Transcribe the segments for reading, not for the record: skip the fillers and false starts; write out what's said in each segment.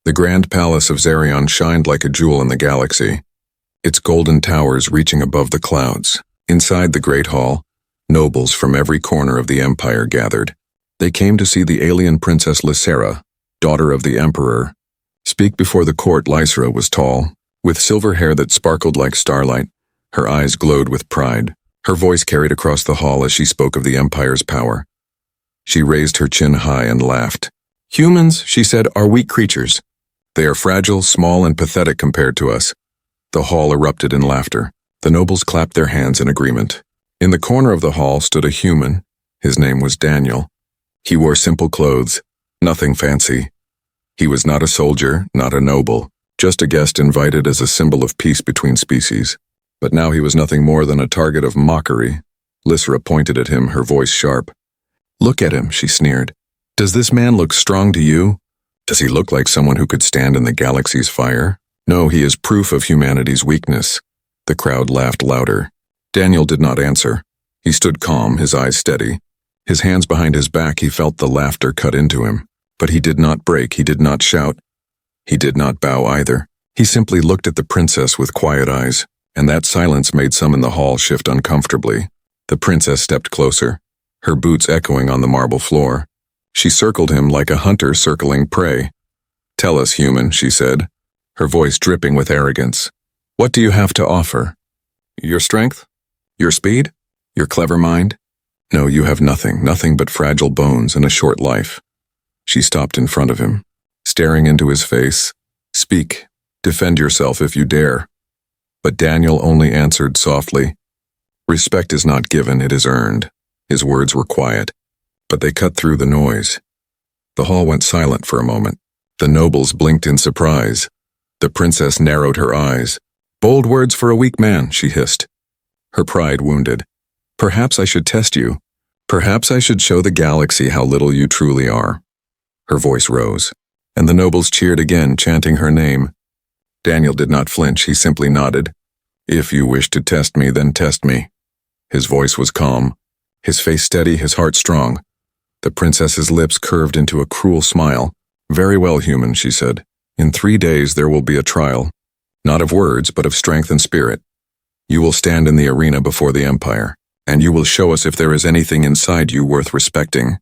The grand palace of Zarion shined like a jewel in the galaxy, its golden towers reaching above the clouds. Inside the great hall, nobles from every corner of the empire gathered. They came to see the alien princess Lysera, daughter of the emperor. Speak before the court. Lysera was tall, with silver hair that sparkled like starlight. Her eyes glowed with pride. Her voice carried across the hall as she spoke of the empire's power. She raised her chin high and laughed. "Humans," she said, "are weak creatures. They are fragile, small, and pathetic compared to us." The hall erupted in laughter. The nobles clapped their hands in agreement. In the corner of the hall stood a human. His name was Daniel. He wore simple clothes, nothing fancy. He was not a soldier, not a noble, just a guest invited as a symbol of peace between species. But now he was nothing more than a target of mockery. Lysera pointed at him, her voice sharp. "Look at him," she sneered. "Does this man look strong to you? Does he look like someone who could stand in the galaxy's fire? No, he is proof of humanity's weakness." The crowd laughed louder. Daniel did not answer. He stood calm, his eyes steady. His hands behind his back, he felt the laughter cut into him. But he did not break, he did not shout. He did not bow either. He simply looked at the princess with quiet eyes, and that silence made some in the hall shift uncomfortably. The princess stepped closer, her boots echoing on the marble floor. She circled him like a hunter circling prey. "Tell us, human," she said, her voice dripping with arrogance. "What do you have to offer? Your strength? Your speed? Your clever mind? No, you have nothing, nothing but fragile bones and a short life." She stopped in front of him, staring into his face. "Speak. Defend yourself if you dare." But Daniel only answered softly, "Respect is not given, it is earned." His words were quiet, but they cut through the noise. The hall went silent for a moment. The nobles blinked in surprise. The princess narrowed her eyes. "Bold words for a weak man," she hissed, her pride wounded. "Perhaps I should test you. Perhaps I should show the galaxy how little you truly are." Her voice rose, and the nobles cheered again, chanting her name. Daniel did not flinch, he simply nodded. "If you wish to test me, then test me." His voice was calm, his face steady, his heart strong. The princess's lips curved into a cruel smile. "Very well, human," she said. "In 3 days there will be a trial, not of words, but of strength and spirit. You will stand in the arena before the empire, and you will show us if there is anything inside you worth respecting."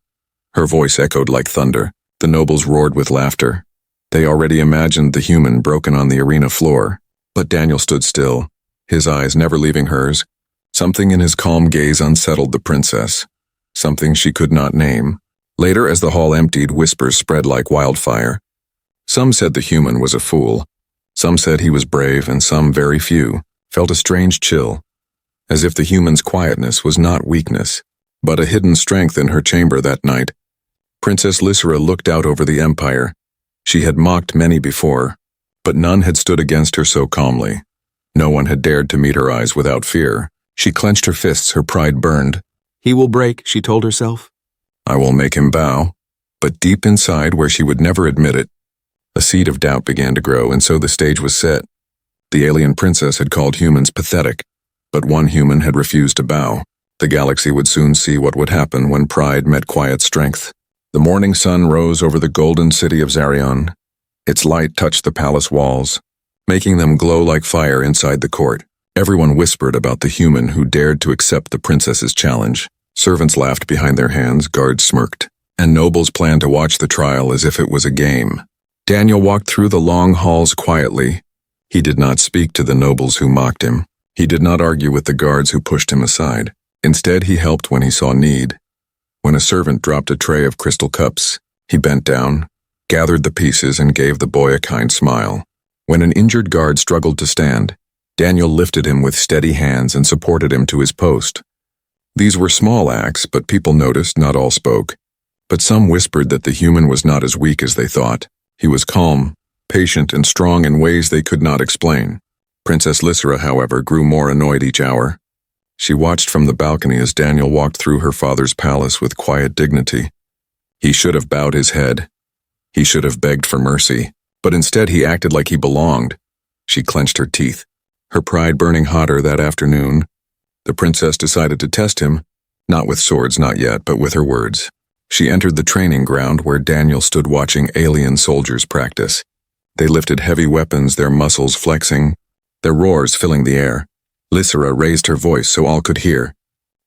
Her voice echoed like thunder. The nobles roared with laughter. They already imagined the human broken on the arena floor. But Daniel stood still, his eyes never leaving hers. Something in his calm gaze unsettled the princess, something she could not name. Later, as the hall emptied, whispers spread like wildfire. Some said the human was a fool. Some said he was brave, and some, very few, felt a strange chill, as if the human's quietness was not weakness, but a hidden strength in her chamber that night. Princess Lysera looked out over the empire. She had mocked many before, but none had stood against her so calmly. No one had dared to meet her eyes without fear. She clenched her fists, her pride burned. "He will break," she told herself. "I will make him bow." But deep inside, where she would never admit it, a seed of doubt began to grow, and so the stage was set. The alien princess had called humans pathetic, but one human had refused to bow. The galaxy would soon see what would happen when pride met quiet strength. The morning sun rose over the golden city of Zarion. Its light touched the palace walls, making them glow like fire inside the court. Everyone whispered about the human who dared to accept the princess's challenge. Servants laughed behind their hands, guards smirked, and nobles planned to watch the trial as if it was a game. Daniel walked through the long halls quietly. He did not speak to the nobles who mocked him. He did not argue with the guards who pushed him aside. Instead, he helped when he saw need. When a servant dropped a tray of crystal cups, he bent down, gathered the pieces, and gave the boy a kind smile. When an injured guard struggled to stand, Daniel lifted him with steady hands and supported him to his post. These were small acts, but people noticed. Not all spoke. But some whispered that the human was not as weak as they thought. He was calm, patient, and strong in ways they could not explain. Princess Lysera, however, grew more annoyed each hour. She watched from the balcony as Daniel walked through her father's palace with quiet dignity. He should have bowed his head. He should have begged for mercy, but instead he acted like he belonged. She clenched her teeth, her pride burning hotter that afternoon. The princess decided to test him, not with swords, not yet, but with her words. She entered the training ground where Daniel stood watching alien soldiers practice. They lifted heavy weapons, their muscles flexing, their roars filling the air. Lysera raised her voice so all could hear.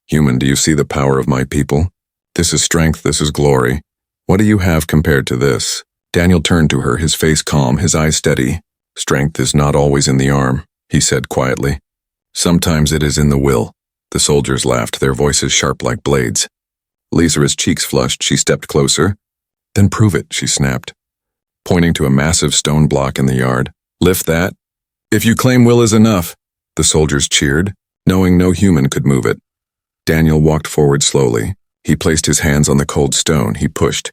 Human, do you see the power of my people? This is strength, this is glory. What do you have compared to this? Daniel turned to her, his face calm, his eyes steady. Strength is not always in the arm, he said quietly. Sometimes it is in the will. The soldiers laughed, their voices sharp like blades. Lysera's cheeks flushed, she stepped closer. Then prove it, she snapped, pointing to a massive stone block in the yard. Lift that. If you claim will is enough, the soldiers cheered, knowing no human could move it. Daniel walked forward slowly. He placed his hands on the cold stone. He pushed.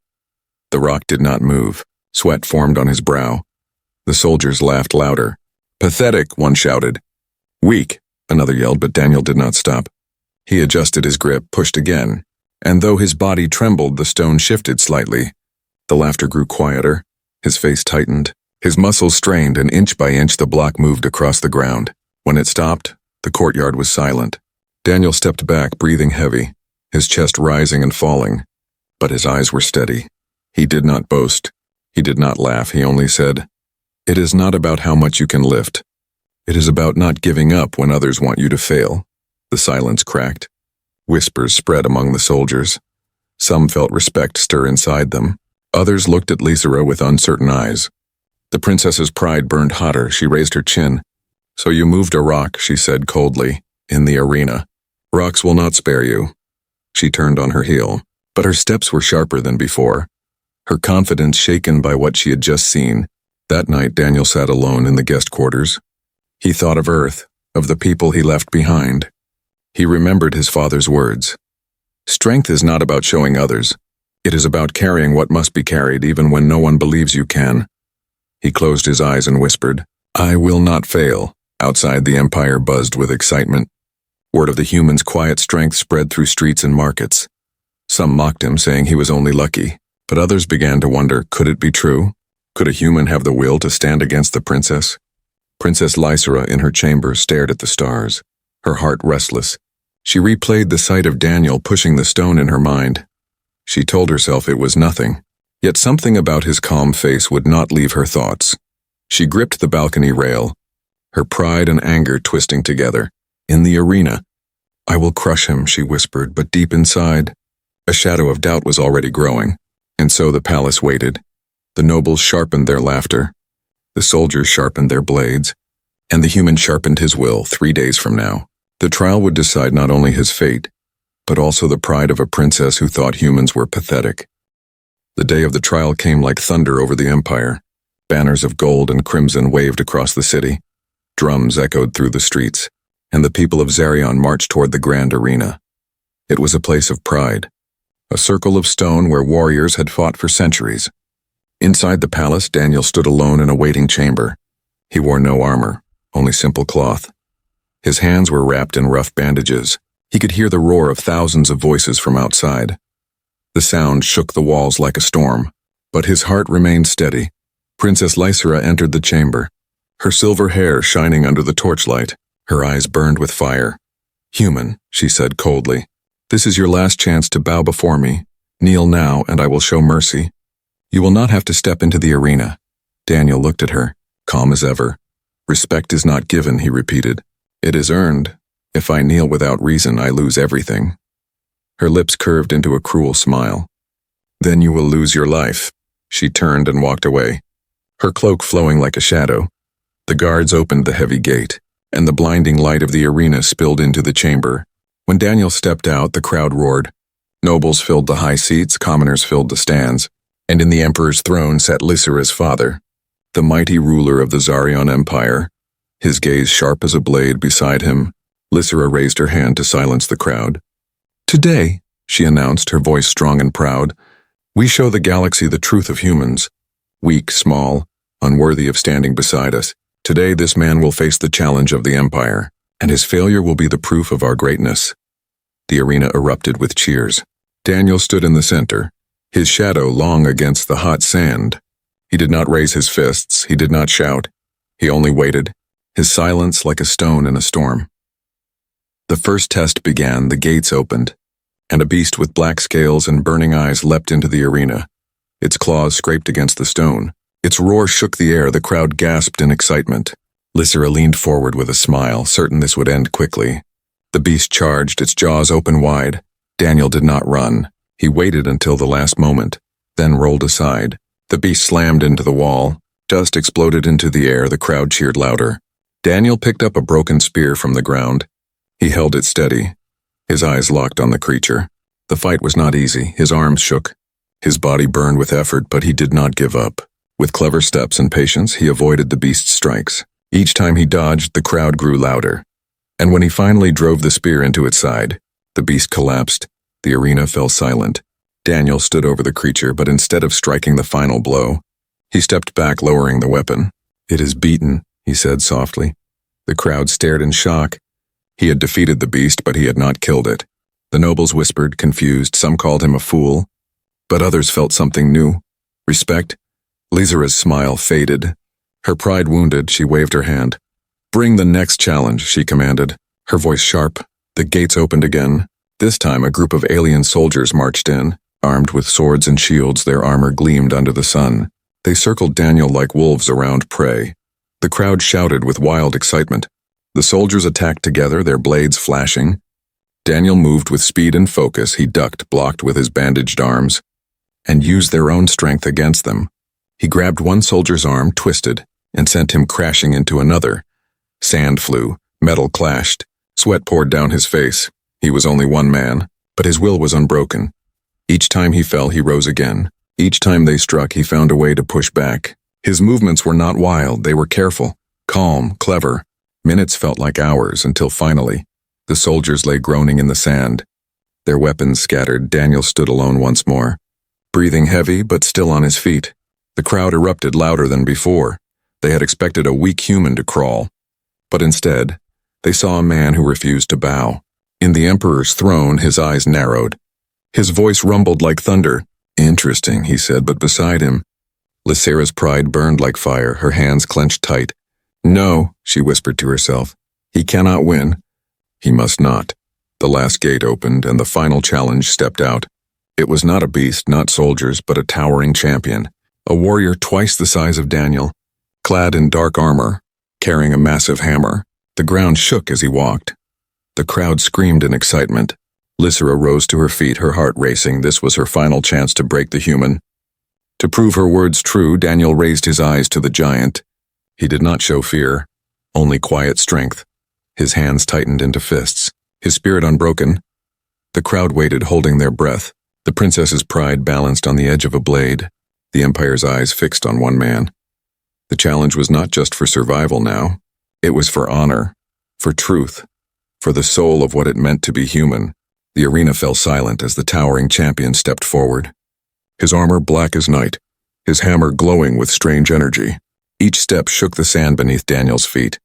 The rock did not move. Sweat formed on his brow. The soldiers laughed louder. Pathetic, one shouted. Weak, another yelled, but Daniel did not stop. He adjusted his grip, pushed again, and though his body trembled, the stone shifted slightly. The laughter grew quieter. His face tightened. His muscles strained, and inch by inch the block moved across the ground. When it stopped, the courtyard was silent. Daniel stepped back, breathing heavy, his chest rising and falling, but his eyes were steady. He did not boast. He did not laugh. He only said, "It is not about how much you can lift. It is about not giving up when others want you to fail." The silence cracked. Whispers spread among the soldiers. Some felt respect stir inside them. Others looked at Lysera with uncertain eyes. The princess's pride burned hotter. She raised her chin. "So you moved a rock," she said coldly, "in the arena. Rocks will not spare you." She turned on her heel, but her steps were sharper than before, her confidence shaken by what she had just seen. That night, Daniel sat alone in the guest quarters. He thought of Earth, of the people he left behind. He remembered his father's words. Strength is not about showing others. It is about carrying what must be carried even when no one believes you can. He closed his eyes and whispered, "I will not fail." Outside, the empire buzzed with excitement. Word of the human's quiet strength spread through streets and markets. Some mocked him, saying he was only lucky, but others began to wonder, could it be true? Could a human have the will to stand against the princess? Princess Lysera in her chamber stared at the stars, her heart restless. She replayed the sight of Daniel pushing the stone in her mind. She told herself it was nothing, yet something about his calm face would not leave her thoughts. She gripped the balcony rail, her pride and anger twisting together. In the arena, "I will crush him," she whispered, but deep inside, a shadow of doubt was already growing. And so the palace waited. The nobles sharpened their laughter. The soldiers sharpened their blades. And the human sharpened his will. 3 days from now, the trial would decide not only his fate, but also the pride of a princess who thought humans were pathetic. The day of the trial came like thunder over the empire. Banners of gold and crimson waved across the city. Drums echoed through the streets, and the people of Zarion marched toward the grand arena. It was a place of pride, a circle of stone where warriors had fought for centuries. Inside the palace, Daniel stood alone in a waiting chamber. He wore no armor, only simple cloth. His hands were wrapped in rough bandages. He could hear the roar of thousands of voices from outside. The sound shook the walls like a storm, but his heart remained steady. Princess Lysera entered the chamber, her silver hair shining under the torchlight. Her eyes burned with fire. "Human," she said coldly, "this is your last chance to bow before me. Kneel now, and I will show mercy. You will not have to step into the arena." Daniel looked at her, calm as ever. "Respect is not given," he repeated. "It is earned. If I kneel without reason, I lose everything." Her lips curved into a cruel smile. "Then you will lose your life." She turned and walked away, her cloak flowing like a shadow. The guards opened the heavy gate, and the blinding light of the arena spilled into the chamber. When Daniel stepped out, the crowd roared. Nobles filled the high seats, commoners filled the stands, and in the emperor's throne sat Lysera's father, the mighty ruler of the Zarion Empire. His gaze sharp as a blade beside him, Lysera raised her hand to silence the crowd. "Today," she announced, her voice strong and proud, "we show the galaxy the truth of humans. Weak, small, unworthy of standing beside us. Today this man will face the challenge of the empire, and his failure will be the proof of our greatness." The arena erupted with cheers. Daniel stood in the center, his shadow long against the hot sand. He did not raise his fists, he did not shout. He only waited, his silence like a stone in a storm. The first test began, the gates opened, and a beast with black scales and burning eyes leapt into the arena. Its claws scraped against the stone, Its roar shook the air. The crowd gasped in excitement. Lysera leaned forward with a smile, certain this would end quickly. The beast charged, its jaws open wide. Daniel did not run. He waited until the last moment, then rolled aside. The beast slammed into the wall. Dust exploded into the air. The crowd cheered louder. Daniel picked up a broken spear from the ground. He held it steady. His eyes locked on the creature. The fight was not easy. His arms shook. His body burned with effort, but he did not give up. With clever steps and patience, he avoided the beast's strikes. Each time he dodged, the crowd grew louder. And when he finally drove the spear into its side, the beast collapsed. The arena fell silent. Daniel stood over the creature, but instead of striking the final blow, he stepped back, lowering the weapon. "It is beaten," he said softly. The crowd stared in shock. He had defeated the beast, but he had not killed it. The nobles whispered, confused. Some called him a fool, but others felt something new. Respect. Lysera's smile faded. Her pride wounded, she waved her hand. "Bring the next challenge," she commanded, her voice sharp. The gates opened again. This time a group of alien soldiers marched in, armed with swords and shields. Their armor gleamed under the sun. They circled Daniel like wolves around prey. The crowd shouted with wild excitement. The soldiers attacked together, their blades flashing. Daniel moved with speed and focus. He ducked, blocked with his bandaged arms, and used their own strength against them. He grabbed one soldier's arm, twisted, and sent him crashing into another. Sand flew, metal clashed, sweat poured down his face. He was only one man, but his will was unbroken. Each time he fell, he rose again. Each time they struck, he found a way to push back. His movements were not wild, they were careful, calm, clever. Minutes felt like hours until finally, the soldiers lay groaning in the sand. Their weapons scattered. Daniel stood alone once more, breathing heavy but still on his feet. The crowd erupted louder than before. They had expected a weak human to crawl, but instead, they saw a man who refused to bow. In the Emperor's throne, his eyes narrowed. His voice rumbled like thunder. "Interesting," he said, but beside him, Lysera's pride burned like fire, her hands clenched tight. "No," she whispered to herself. "He cannot win. He must not." The last gate opened, and the final challenge stepped out. It was not a beast, not soldiers, but a towering champion. A warrior twice the size of Daniel, clad in dark armor, carrying a massive hammer. The ground shook as he walked. The crowd screamed in excitement. Lysera rose to her feet, her heart racing. This was her final chance to break the human. To prove her words true, Daniel raised his eyes to the giant. He did not show fear, only quiet strength. His hands tightened into fists, his spirit unbroken. The crowd waited, holding their breath. The princess's pride balanced on the edge of a blade, the Empire's eyes fixed on one man. The challenge was not just for survival now. It was for honor, for truth, for the soul of what it meant to be human. The arena fell silent as the towering champion stepped forward. His armor black as night, his hammer glowing with strange energy. Each step shook the sand beneath Daniel's feet.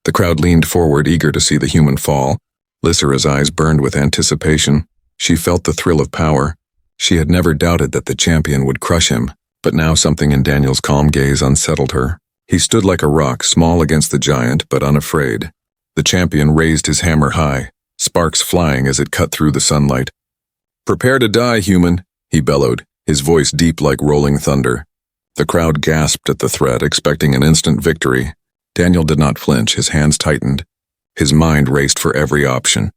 The crowd leaned forward, eager to see the human fall. Lysera's eyes burned with anticipation. She felt the thrill of power. She had never doubted that the champion would crush him, but now something in Daniel's calm gaze unsettled her. He stood like a rock, small against the giant, but unafraid. The champion raised his hammer high, sparks flying as it cut through the sunlight. "Prepare to die, human," he bellowed, his voice deep like rolling thunder. The crowd gasped at the threat, expecting an instant victory. Daniel did not flinch, his hands tightened. His mind raced for every option.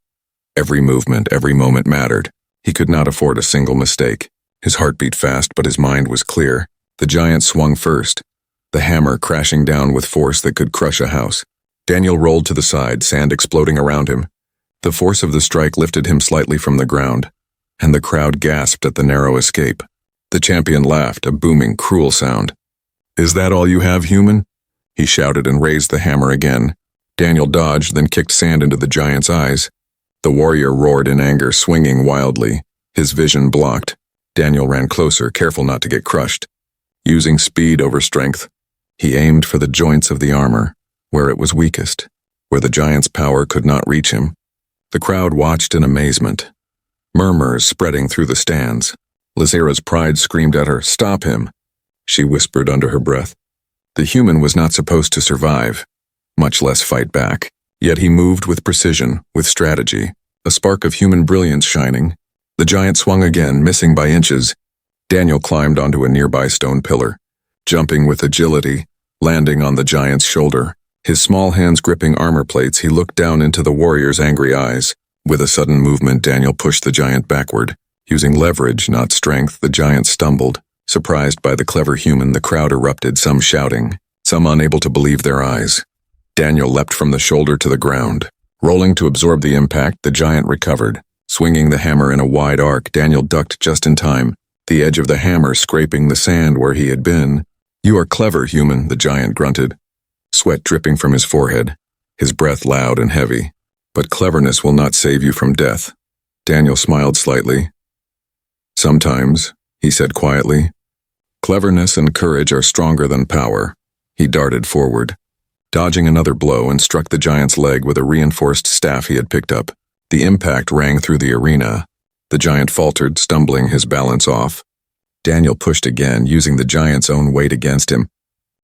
Every movement, every moment mattered. He could not afford a single mistake. His heart beat fast, but his mind was clear. The giant swung first, the hammer crashing down with force that could crush a house. Daniel rolled to the side, sand exploding around him. The force of the strike lifted him slightly from the ground, and the crowd gasped at the narrow escape. The champion laughed, a booming, cruel sound. "Is that all you have, human?" He shouted and raised the hammer again. Daniel dodged, then kicked sand into the giant's eyes. The warrior roared in anger, swinging wildly, his vision blocked. Daniel ran closer, careful not to get crushed. Using speed over strength, he aimed for the joints of the armor, where it was weakest, where the giant's power could not reach him. The crowd watched in amazement, murmurs spreading through the stands. Lysera's pride screamed at her, "Stop him," she whispered under her breath. The human was not supposed to survive, much less fight back. Yet he moved with precision, with strategy, a spark of human brilliance shining. The giant swung again, missing by inches. Daniel climbed onto a nearby stone pillar. jumping with agility, landing on the giant's shoulder. His small hands gripping armor plates, he looked down into the warrior's angry eyes. With a sudden movement, Daniel pushed the giant backward. Using leverage, not strength, the giant stumbled. Surprised by the clever human, the crowd erupted, some shouting, some unable to believe their eyes. Daniel leapt from the shoulder to the ground. Rolling to absorb the impact, the giant recovered. Swinging the hammer in a wide arc, Daniel ducked just in time, the edge of the hammer scraping the sand where he had been. "You are clever, human," the giant grunted, sweat dripping from his forehead, his breath loud and heavy. "But cleverness will not save you from death." Daniel smiled slightly. "Sometimes," he said quietly, "cleverness and courage are stronger than power." He darted forward, dodging another blow, and struck the giant's leg with a reinforced staff he had picked up. The impact rang through the arena. The giant faltered, stumbling, his balance off. Daniel pushed again, using the giant's own weight against him,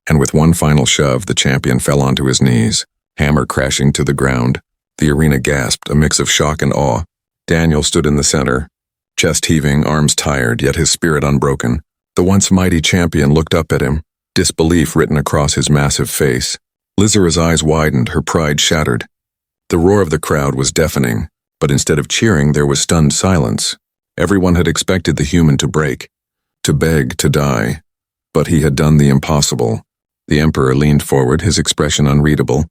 and with one final shove, the champion fell onto his knees, hammer crashing to the ground. The arena gasped, a mix of shock and awe. Daniel stood in the center, chest heaving, arms tired, yet his spirit unbroken. The once mighty champion looked up at him, disbelief written across his massive face. Lizara's eyes widened, her pride shattered. The roar of the crowd was deafening, but instead of cheering, there was stunned silence. Everyone had expected the human to break, to beg, to die. But he had done the impossible. The Emperor leaned forward, his expression unreadable.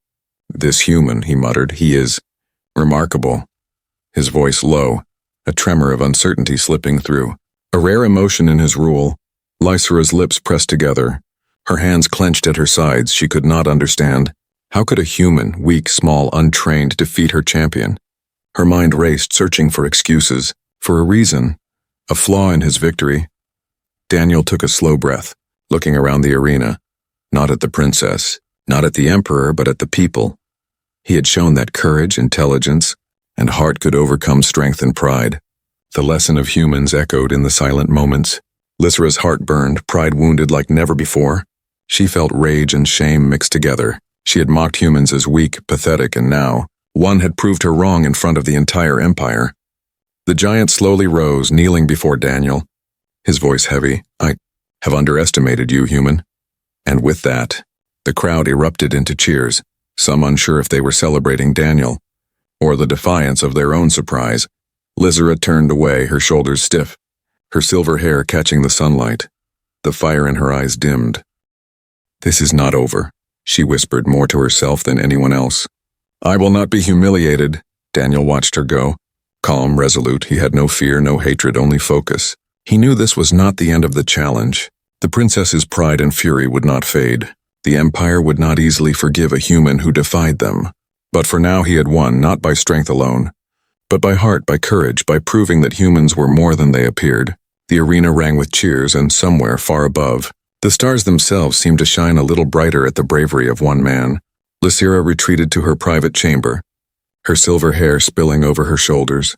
"This human," he muttered, "he is remarkable." His voice low, a tremor of uncertainty slipping through. A rare emotion in his rule. Lysera's lips pressed together, her hands clenched at her sides. She could not understand. How could a human, weak, small, untrained, defeat her champion? Her mind raced, searching for excuses, for a reason, a flaw in his victory. Daniel took a slow breath, looking around the arena, not at the princess, not at the Emperor, but at the people. He had shown that courage, intelligence, and heart could overcome strength and pride. The lesson of humans echoed in the silent moments. Lysera's heart burned, pride wounded like never before. She felt rage and shame mixed together. She had mocked humans as weak, pathetic, and now one had proved her wrong in front of the entire empire. The giant slowly rose, kneeling before Daniel, his voice heavy. "I have underestimated you, human." And with that, the crowd erupted into cheers, some unsure if they were celebrating Daniel or the defiance of their own surprise. Lysera turned away, her shoulders stiff, her silver hair catching the sunlight. The fire in her eyes dimmed. "This is not over," she whispered, more to herself than anyone else. "I will not be humiliated." Daniel watched her go. Calm, resolute, he had no fear, no hatred, only focus. He knew this was not the end of the challenge. The princess's pride and fury would not fade. The empire would not easily forgive a human who defied them. But for now he had won, not by strength alone, but by heart, by courage, by proving that humans were more than they appeared. The arena rang with cheers, and somewhere far above, the stars themselves seemed to shine a little brighter at the bravery of one man. Lysera retreated to her private chamber, her silver hair spilling over her shoulders,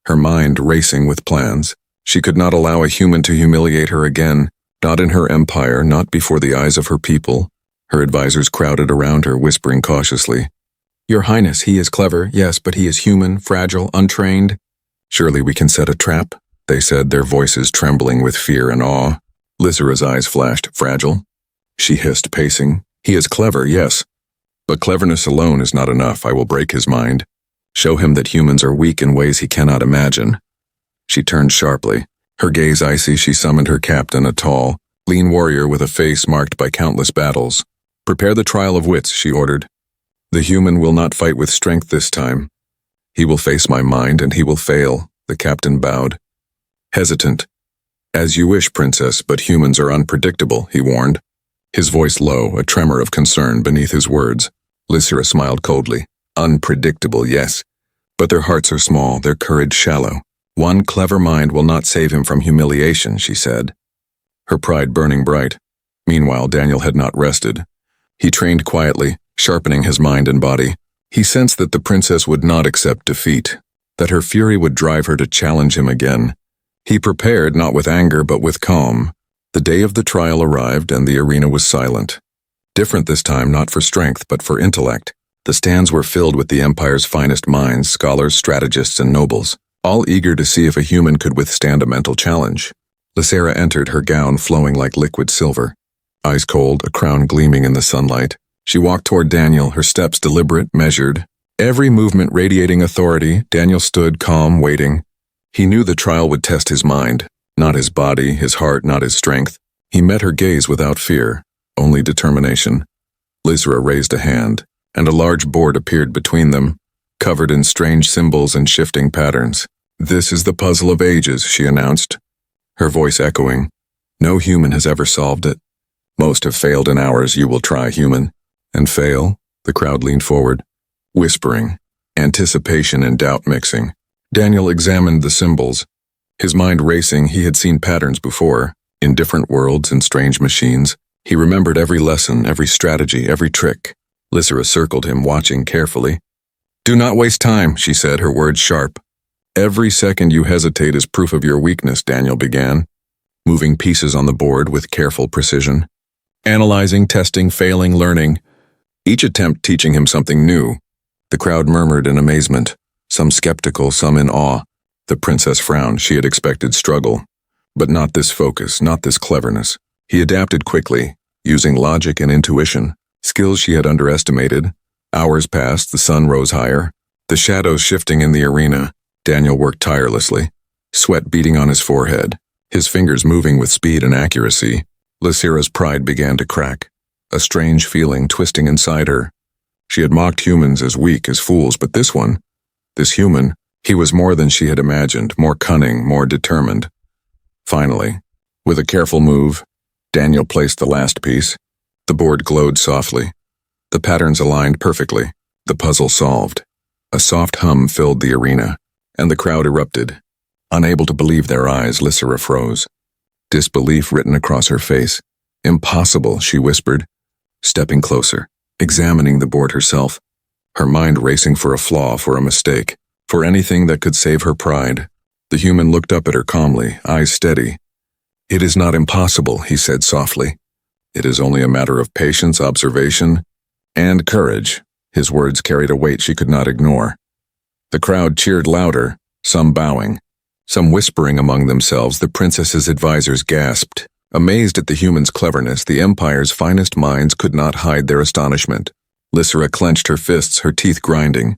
her mind racing with plans. She could not allow a human to humiliate her again, not in her empire, not before the eyes of her people. Her advisors crowded around her, whispering cautiously, "Your Highness, he is clever, yes, but he is human, fragile, untrained." "Surely we can set a trap," they said, their voices trembling with fear and awe. Lysera's eyes flashed. "Fragile?" she hissed, pacing. "He is clever, yes. But cleverness alone is not enough. I will break his mind. Show him that humans are weak in ways he cannot imagine." She turned sharply. Her gaze icy, she summoned her captain, a tall, lean warrior with a face marked by countless battles. "Prepare the trial of wits," she ordered. "The human will not fight with strength this time. He will face my mind, and he will fail." The captain bowed, hesitant. "As you wish, princess, but humans are unpredictable," he warned, his voice low, a tremor of concern beneath his words. Lysera smiled coldly. "Unpredictable, yes, but their hearts are small, their courage shallow. One clever mind will not save him from humiliation," she said, her pride burning bright. Meanwhile, Daniel had not rested. He trained quietly, sharpening his mind and body. He sensed that the princess would not accept defeat, that her fury would drive her to challenge him again. He prepared not with anger but with calm. The day of the trial arrived, and the arena was silent. Different this time, not for strength but for intellect. The stands were filled with the empire's finest minds, scholars, strategists, and nobles, all eager to see if a human could withstand a mental challenge. Lysera entered, her gown flowing like liquid silver, Eyes cold, a crown gleaming in the sunlight. She walked toward Daniel, her steps deliberate, measured. Every movement radiating authority. Daniel stood, calm, waiting. He knew the trial would test his mind, not his body, his heart, not his strength. He met her gaze without fear, only determination. Lysra raised a hand, and a large board appeared between them, covered in strange symbols and shifting patterns. "This is the puzzle of ages," she announced, her voice echoing. "No human has ever solved it. Most have failed in ours. You will try, human." "And fail?" The crowd leaned forward, whispering, anticipation and doubt mixing. Daniel examined the symbols. His mind racing, he had seen patterns before, in different worlds and strange machines. He remembered every lesson, every strategy, every trick. Lysra circled him, watching carefully. "Do not waste time," she said, her words sharp. "Every second you hesitate is proof of your weakness," Daniel began, moving pieces on the board with careful precision. Analyzing, testing, failing, learning. Each attempt teaching him something new. The crowd murmured in amazement, some skeptical, some in awe. The princess frowned. She had expected struggle. But not this focus, not this cleverness. He adapted quickly, using logic and intuition, skills she had underestimated. Hours passed, the sun rose higher, the shadows shifting in the arena. Daniel worked tirelessly, sweat beading on his forehead, his fingers moving with speed and accuracy. Lysra's pride began to crack, a strange feeling twisting inside her. She had mocked humans as weak, as fools, but this human, he was more than she had imagined, more cunning, more determined. Finally, with a careful move, Daniel placed the last piece. The board glowed softly. The patterns aligned perfectly. The puzzle solved. A soft hum filled the arena, and the crowd erupted. Unable to believe their eyes, Lysra froze, disbelief written across her face. "Impossible," she whispered, stepping closer, examining the board herself, her mind racing for a flaw, for a mistake, for anything that could save her pride. The human looked up at her calmly, eyes steady. "It is not impossible," he said softly. "It is only a matter of patience, observation, and courage." His words carried a weight she could not ignore. The crowd cheered louder, some bowing, some whispering among themselves. The princess's advisors gasped. Amazed at the human's cleverness, the Empire's finest minds could not hide their astonishment. Lysra clenched her fists, her teeth grinding.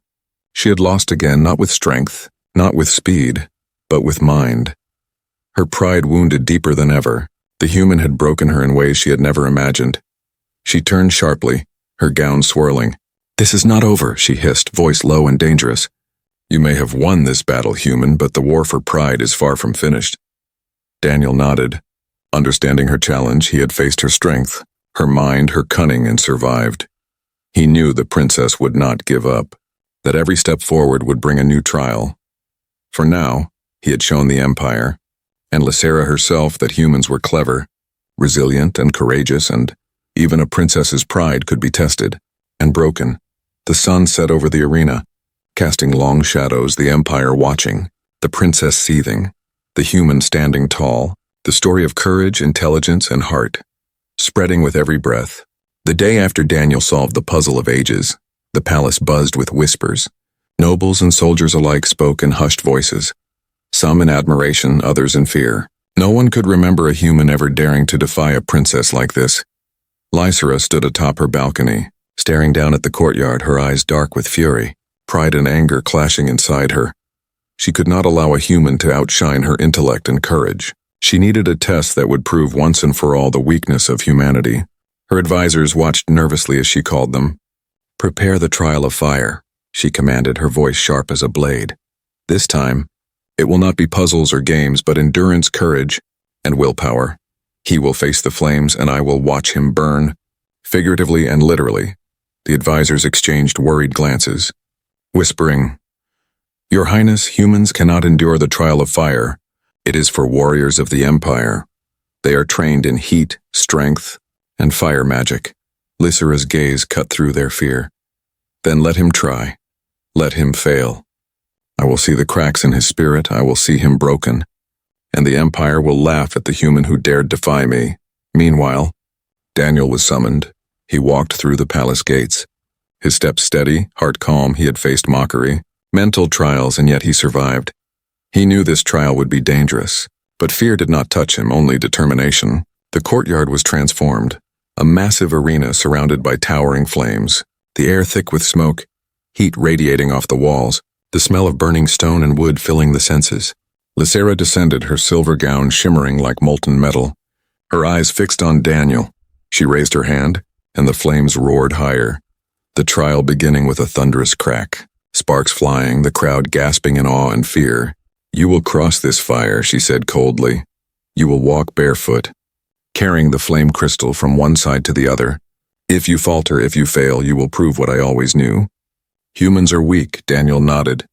She had lost again, not with strength, not with speed, but with mind. Her pride wounded deeper than ever. The human had broken her in ways she had never imagined. She turned sharply, her gown swirling. "This is not over," she hissed, voice low and dangerous. "You may have won this battle, human, but the war for pride is far from finished." Daniel nodded. Understanding her challenge, he had faced her strength, her mind, her cunning, and survived. He knew the princess would not give up, that every step forward would bring a new trial. For now, he had shown the Empire, and Lysra herself, that humans were clever, resilient, and courageous, and even a princess's pride could be tested and broken. The sun set over the arena, casting long shadows, the Empire watching, the princess seething, the human standing tall, the story of courage, intelligence, and heart, spreading with every breath. The day after Daniel solved the puzzle of ages, the palace buzzed with whispers. Nobles and soldiers alike spoke in hushed voices, some in admiration, others in fear. No one could remember a human ever daring to defy a princess like this. Lysra stood atop her balcony, staring down at the courtyard, her eyes dark with fury, pride and anger clashing inside her. She could not allow a human to outshine her intellect and courage. She needed a test that would prove once and for all the weakness of humanity. Her advisors watched nervously as she called them. "Prepare the trial of fire," she commanded, her voice sharp as a blade. "This time, it will not be puzzles or games, but endurance, courage, and willpower. He will face the flames, and I will watch him burn." Figuratively and literally, the advisors exchanged worried glances, whispering, "Your Highness, humans cannot endure the trial of fire. It is for warriors of the Empire. They are trained in heat, strength, and fire magic." Lysra's gaze cut through their fear. "Then let him try. Let him fail. I will see the cracks in his spirit, I will see him broken, and the Empire will laugh at the human who dared defy me." Meanwhile, Daniel was summoned. He walked through the palace gates. His steps steady, heart calm. He had faced mockery, mental trials, and yet he survived. He knew this trial would be dangerous, but fear did not touch him, only determination. The courtyard was transformed. A massive arena surrounded by towering flames, the air thick with smoke, heat radiating off the walls, the smell of burning stone and wood filling the senses. Lysera descended, her silver gown shimmering like molten metal, her eyes fixed on Daniel. She raised her hand, and the flames roared higher, the trial beginning with a thunderous crack, sparks flying, the crowd gasping in awe and fear. "You will cross this fire," she said coldly. "You will walk barefoot, carrying the flame crystal from one side to the other. If you falter, if you fail, you will prove what I always knew." "Humans are weak," Daniel nodded.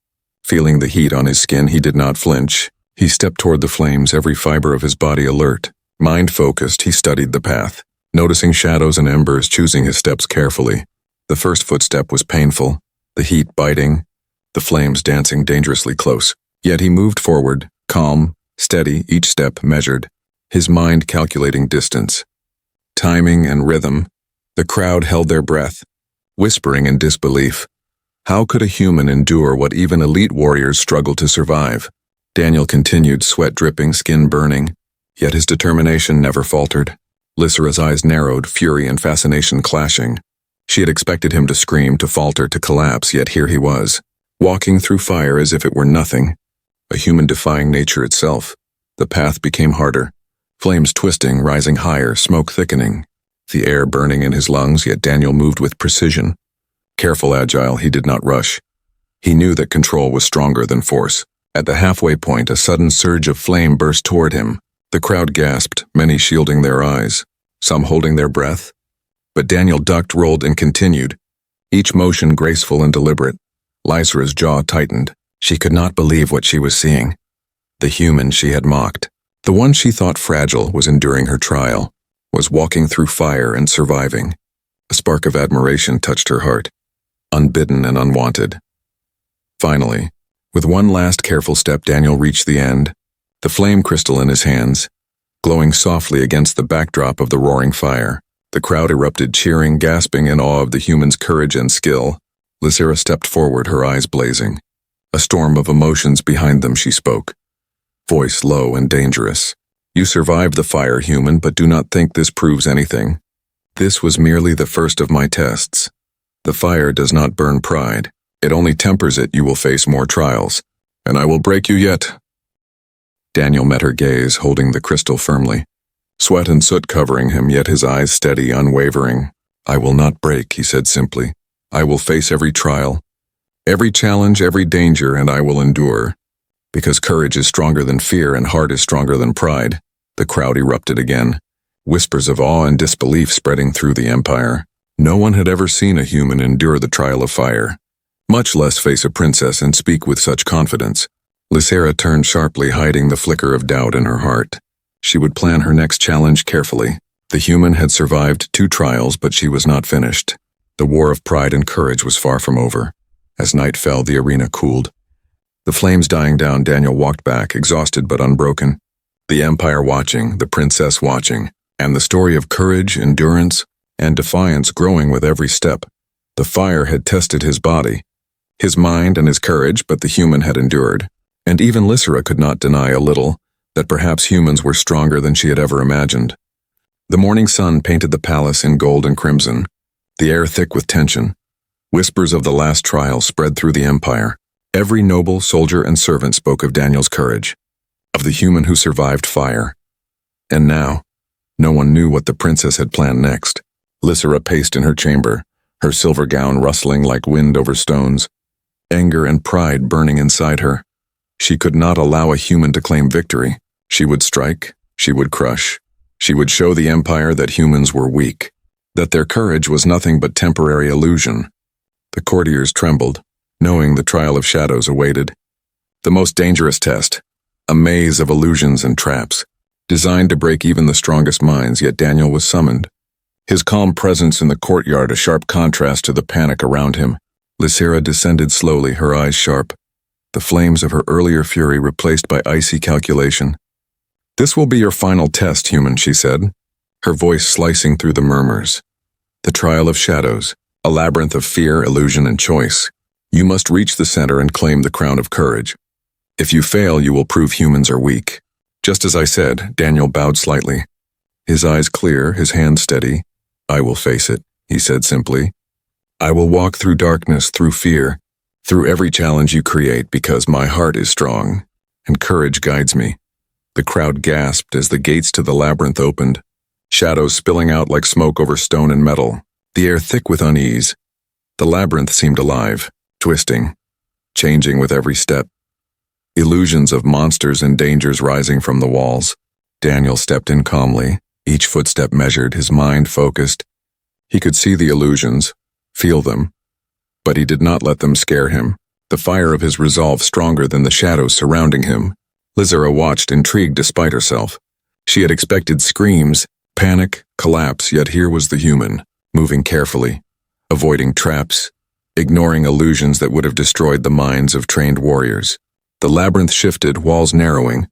Feeling the heat on his skin, he did not flinch. He stepped toward the flames, every fiber of his body alert. Mind focused, he studied the path, noticing shadows and embers, choosing his steps carefully. The first footstep was painful, the heat biting, the flames dancing dangerously close. Yet he moved forward, calm, steady, each step measured, his mind calculating distance, timing and rhythm. The crowd held their breath, whispering in disbelief. How could a human endure what even elite warriors struggle to survive? Daniel continued, sweat dripping, skin burning, yet his determination never faltered. Lysera's eyes narrowed, fury and fascination clashing. She had expected him to scream, to falter, to collapse, yet here he was, walking through fire as if it were nothing, a human defying nature itself. The path became harder, flames twisting, rising higher, smoke thickening, the air burning in his lungs, yet Daniel moved with precision. Careful, agile, he did not rush. He knew that control was stronger than force. At the halfway point, a sudden surge of flame burst toward him. The crowd gasped, many shielding their eyes, some holding their breath. But Daniel ducked, rolled, and continued, each motion graceful and deliberate. Lysera's jaw tightened. She could not believe what she was seeing. The human she had mocked, the one she thought fragile, was enduring her trial, was walking through fire and surviving. A spark of admiration touched her heart, unbidden and unwanted. Finally, with one last careful step, Daniel reached the end, the flame crystal in his hands, glowing softly against the backdrop of the roaring fire. The crowd erupted, cheering, gasping in awe of the human's courage and skill. Lysera stepped forward, her eyes blazing. A storm of emotions behind them, she spoke, voice low and dangerous. "You survived the fire, human, but do not think this proves anything. This was merely the first of my tests. The fire does not burn pride. It only tempers it. You will face more trials, and I will break you yet." Daniel met her gaze, holding the crystal firmly, sweat and soot covering him, yet his eyes steady, unwavering. "I will not break," he said simply. "I will face every trial, every challenge, every danger, and I will endure. Because courage is stronger than fear and heart is stronger than pride." The crowd erupted again, whispers of awe and disbelief spreading through the empire. No one had ever seen a human endure the trial of fire, much less face a princess and speak with such confidence. Lysera turned sharply, hiding the flicker of doubt in her heart. She would plan her next challenge carefully. The human had survived 2 trials, but she was not finished. The war of pride and courage was far from over. As night fell, the arena cooled. The flames dying down, Daniel walked back, exhausted but unbroken. The empire watching, the princess watching, and the story of courage, endurance, and defiance growing with every step. The fire had tested his body, his mind and his courage, but the human had endured. And even Lysera could not deny a little that perhaps humans were stronger than she had ever imagined. The morning sun painted the palace in gold and crimson, the air thick with tension. Whispers of the last trial spread through the empire. Every noble, soldier, and servant spoke of Daniel's courage, of the human who survived fire. And now, no one knew what the princess had planned next. Lysera paced in her chamber, her silver gown rustling like wind over stones, anger and pride burning inside her. She could not allow a human to claim victory. She would strike, she would crush, she would show the empire that humans were weak, that their courage was nothing but temporary illusion. The courtiers trembled, knowing the trial of shadows awaited. The most dangerous test, a maze of illusions and traps, designed to break even the strongest minds, yet Daniel was summoned. His calm presence in the courtyard a sharp contrast to the panic around him. Lysera descended slowly, her eyes sharp, the flames of her earlier fury replaced by icy calculation. "This will be your final test, human," she said, her voice slicing through the murmurs. "The trial of shadows, a labyrinth of fear, illusion, and choice. You must reach the center and claim the crown of courage. If you fail, you will prove humans are weak." Just as I said, Daniel bowed slightly, his eyes clear, his hands steady. I will face it, he said simply. I will walk through darkness, through fear, through every challenge you create because my heart is strong, and courage guides me. The crowd gasped as the gates to the labyrinth opened, shadows spilling out like smoke over stone and metal, the air thick with unease. The labyrinth seemed alive, twisting, changing with every step. Illusions of monsters and dangers rising from the walls. Daniel stepped in calmly, each footstep measured, his mind focused. He could see the illusions, feel them, but he did not let them scare him, the fire of his resolve stronger than the shadows surrounding him. Lizera watched, intrigued despite herself. She had expected screams, panic, collapse, yet here was the human, moving carefully, avoiding traps, ignoring illusions that would have destroyed the minds of trained warriors. The labyrinth shifted, walls narrowing,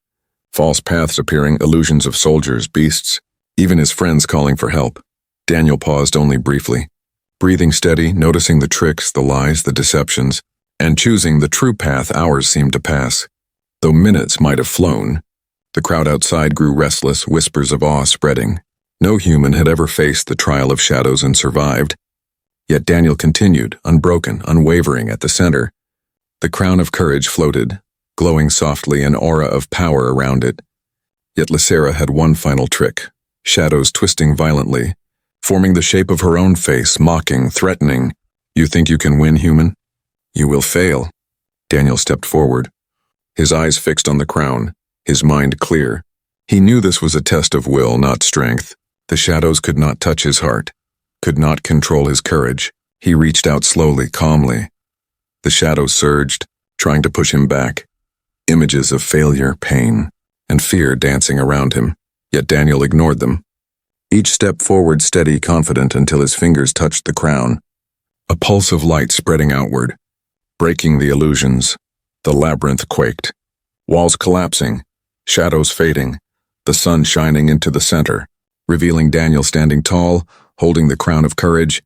false paths appearing, illusions of soldiers, beasts, even his friends calling for help. Daniel paused only briefly, breathing steady, noticing the tricks, the lies, the deceptions, and choosing the true path. Hours seemed to pass, though minutes might have flown. The crowd outside grew restless, whispers of awe spreading. No human had ever faced the trial of shadows and survived. Yet Daniel continued, unbroken, unwavering at the center. The crown of courage floated, glowing softly, an aura of power around it. Yet Lizera had one final trick, shadows twisting violently, forming the shape of her own face, mocking, threatening. You think you can win, human? You will fail. Daniel stepped forward, his eyes fixed on the crown, his mind clear. He knew this was a test of will, not strength. The shadows could not touch his heart, could not control his courage. He reached out slowly, calmly. The shadows surged, trying to push him back. Images of failure, pain, and fear dancing around him, yet Daniel ignored them. Each step forward steady, confident, until his fingers touched the crown. A pulse of light spreading outward, breaking the illusions. The labyrinth quaked. Walls collapsing, shadows fading, the sun shining into the center, revealing Daniel standing tall, holding the crown of courage,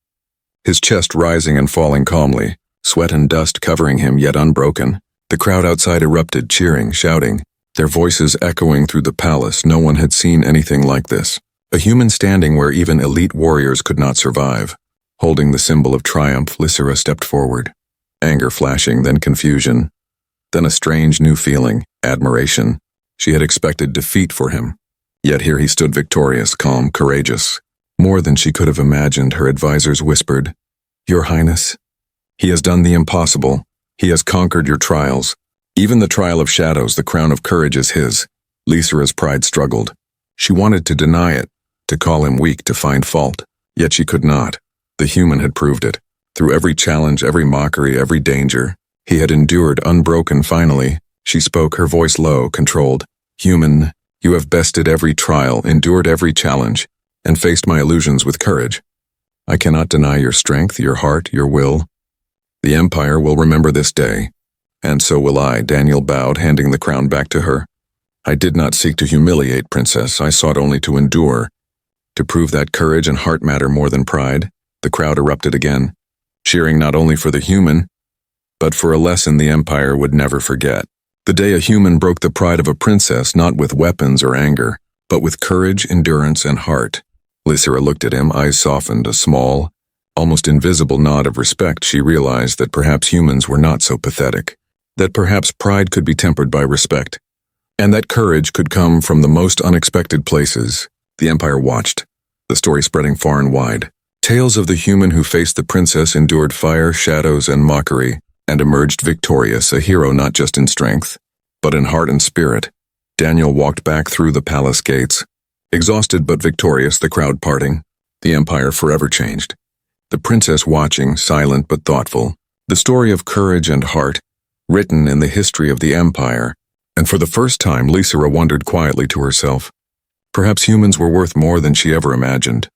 his chest rising and falling calmly, sweat and dust covering him yet unbroken. The crowd outside erupted, cheering, shouting, their voices echoing through the palace. No one had seen anything like this. A human standing where even elite warriors could not survive. Holding the symbol of triumph, Lizera stepped forward, anger flashing, then confusion, then a strange new feeling, admiration. She had expected defeat for him, yet here he stood victorious, calm, courageous. More than she could have imagined, her advisors whispered, Your Highness, he has done the impossible. He has conquered your trials. Even the trial of shadows, the crown of courage is his. Lizera's pride struggled. She wanted to deny it, to call him weak, to find fault, yet she could not. The human had proved it. Through every challenge, every mockery, every danger, he had endured unbroken. Finally, she spoke, her voice low, controlled. Human, you have bested every trial, endured every challenge, and faced my illusions with courage. I cannot deny your strength, your heart, your will. The Empire will remember this day, and so will I. Daniel bowed, handing the crown back to her. I did not seek to humiliate, Princess. I sought only to endure, to prove that courage and heart matter more than pride. The crowd erupted again, cheering not only for the human, but for a lesson the Empire would never forget. The day a human broke the pride of a princess, not with weapons or anger, but with courage, endurance, and heart. Lizera looked at him, eyes softened, a small, almost invisible nod of respect. She realized that perhaps humans were not so pathetic, that perhaps pride could be tempered by respect, and that courage could come from the most unexpected places. The Empire watched, the story spreading far and wide. Tales of the human who faced the princess, endured fire, shadows, and mockery, and emerged victorious, a hero not just in strength, but in heart and spirit. Daniel walked back through the palace gates, exhausted but victorious, the crowd parting, the Empire forever changed. The princess watching, silent but thoughtful, the story of courage and heart, written in the history of the Empire. And for the first time, Lizera wondered quietly to herself, perhaps humans were worth more than she ever imagined.